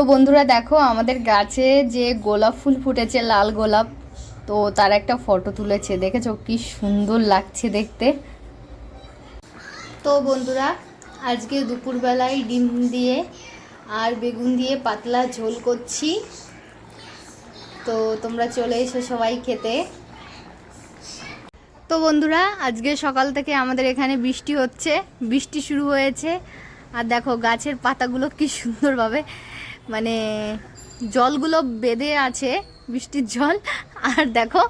তো বন্ধুরা দেখো আমাদের গাছে যে গোলাপ ফুল ফুটেছে, লাল গোলাপ, তো তার একটা ফটো তুলেছে। দেখেছো কি সুন্দর লাগছে দেখতে। তো বন্ধুরা আজকে দুপুরবেলায় ডিম দিয়ে আর বেগুন দিয়ে পাতলা ঝোল করছি। তো তোমরা চলে এসো সবাই খেতে। তো বন্ধুরা আজকে সকাল থেকে আমাদের এখানে বৃষ্টি হচ্ছে, বৃষ্টি শুরু হয়েছে। আর দেখো গাছের পাতাগুলো কি সুন্দরভাবে মানে জলগুলো বেঁধে আছে, বৃষ্টির জল। আর দেখো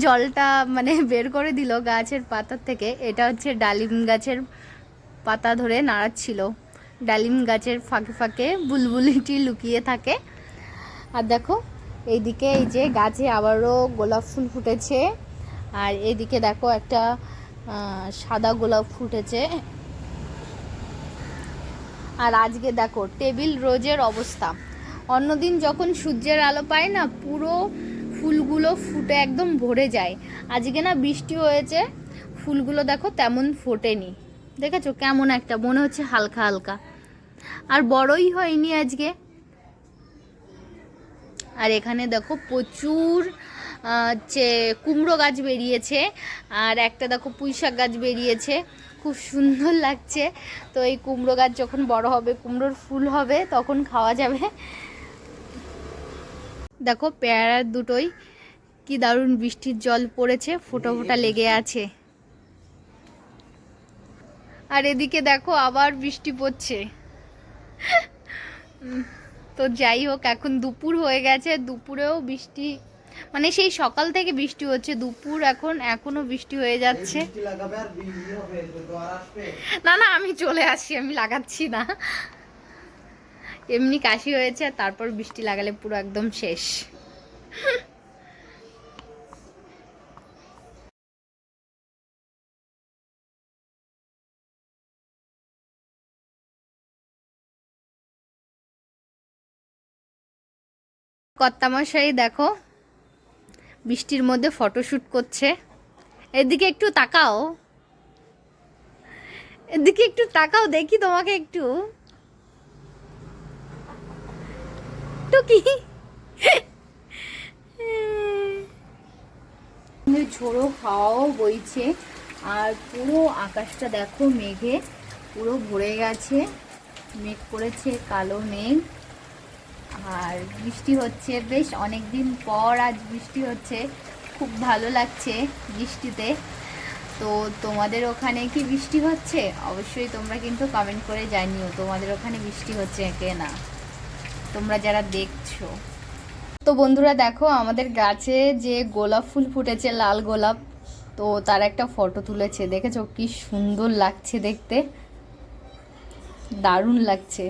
জলটা মানে বের করে দিল গাছের পাতার থেকে। এটা হচ্ছে ডালিম গাছের পাতা ধরে নাড়াচ্ছিল। ডালিম গাছের ফাঁকে ফাঁকে বুলবুলিটি লুকিয়ে থাকে। আর দেখো এইদিকে এই যে গাছে আবারও গোলাপ ফুল ফুটেছে। আর এইদিকে দেখো একটা সাদা গোলাপ ফুটেছে। আর আজকে দেখো টেবিল রোজের অবস্থা। অন্যদিন যখন সূর্যের আলো পায় না, পুরো ফুলগুলো ফুটে একদম ভরে যায়। আজকে না বৃষ্টি হয়েছে, ফুলগুলো দেখো তেমন ফোটেনি। দেখেছো কেমন একটা মনে হচ্ছে হালকা হালকা, আর বড়ই হয়নি আজকে। আর এখানে দেখো প্রচুর কুমড়ো গাছ বেরিয়েছে, আর একটা দেখো পুঁইশাক গাছ বেরিয়েছে, খুব সুন্দর লাগছে। তো এই কুমড়ো গাছ যখন বড় হবে, কুমড়োর ফুল হবে, তখন খাওয়া যাবে। দেখো পেয়ারার দুটোই কি দারুণ বৃষ্টির জল পড়েছে, ফোঁটা ফোঁটা লেগে আছে। আর এদিকে দেখো আবার বৃষ্টি পড়ছে। তো যাই হোক, এখন দুপুর হয়ে গেছে, দুপুরেও বৃষ্টি, মানে সেই সকাল থেকে বৃষ্টি হচ্ছে, দুপুর এখনো বৃষ্টি হয়ে যাচ্ছে। না না আমি চলে আসি, আমি লাগাচ্ছি না, এমনি কাশি হয়েছে, তারপর বৃষ্টি লাগালে পুরো একদম শেষ। কর্তামশাই দেখো বৃষ্টির মধ্যে ফটোশুট করছে। এদিকে একটু তাকাও, এদিকে একটু তাকাও, দেখি তোমাকে একটু। টুকি ঝোড়ো হাওয়াও বইছে, আর পুরো আকাশটা দেখো মেঘে পুরো ভরে গেছে, মেঘ করেছে কালো মেঘ। আর বৃষ্টি হচ্ছে, বেশ অনেক দিন পর আজ বৃষ্টি হচ্ছে, খুব ভালো লাগছে বৃষ্টিতে। তো তোমাদের ওখানে কি বৃষ্টি হচ্ছে? অবশ্যই তোমরা কিন্তু কমেন্ট করে জানিও তোমাদের ওখানে বৃষ্টি হচ্ছে কি না, তোমরা যারা দেখছো। তো বন্ধুরা দেখো আমাদের গাছে যে গোলাপ ফুল ফুটেছে, লাল গোলাপ, তো তার একটা ফটো তুলেছে। দেখেছো কি সুন্দর লাগছে দেখতে, দারুণ লাগছে।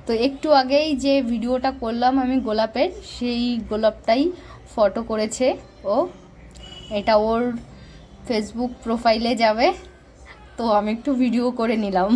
তো একটু আগেই যে ভিডিওটা করলাম আমি গোলাপের, সেই গোলাপটাই ফটো করেছে ও। এটা ওর ফেসবুক প্রোফাইলে যাবে, তো আমি একটু ভিডিও করে নিলাম।